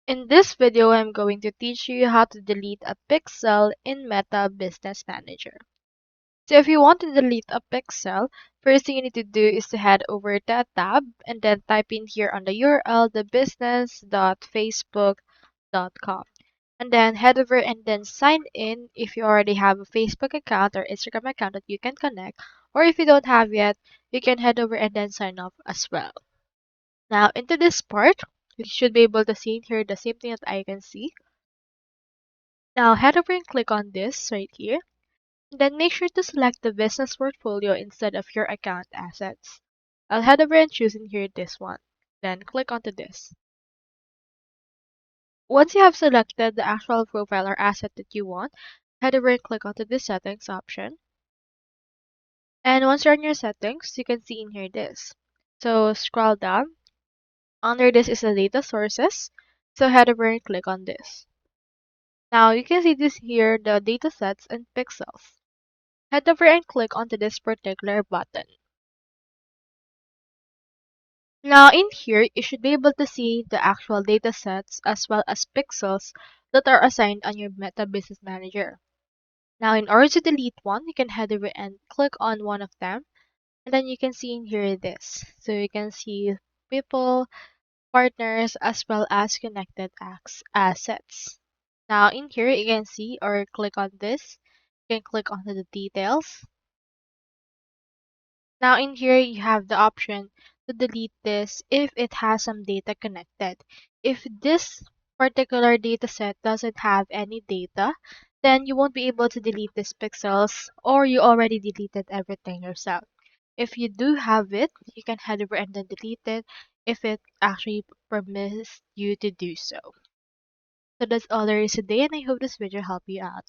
In this video, I'm going to teach you how to delete a pixel in Meta Business Manager. So if you want to delete a pixel, first thing you need to do is to head over to a tab and then type in here on the URL thebusiness.facebook.com. And then head over and then sign in if you already have a Facebook account or Instagram account that you can connect. Or if you don't have yet, you can head over and then sign up as well. Now into this part, you should be able to see in here the same thing that I can see. Now head over and click on this right here. Then make sure to select the business portfolio instead of your account assets. I'll head over and choose in here this one. Then click onto this. Once you have selected the actual profile or asset that you want, head over and click onto the settings option. And once you're in your settings, you can see in here this. So scroll down. Under this is the data sources. So head over and click on this. Now you can see this here, the data sets and pixels. Head over and click onto this particular button. Now in here, you should be able to see the actual data sets as well as pixels that are assigned on your Meta Business Manager. Now in order to delete one, you can head over and click on one of them, and then you can see in here this. So you can see people, partners, as well as connected assets. Now in here, you can see or click on this. You can click onto the details. Now in here, you have the option to delete this if it has some data connected. If this particular data set doesn't have any data, then you won't be able to delete these pixels or you already deleted everything yourself. If you do have it, you can head over and then delete it if it actually permits you to do so. So that's all there is today, and I hope this video helped you out.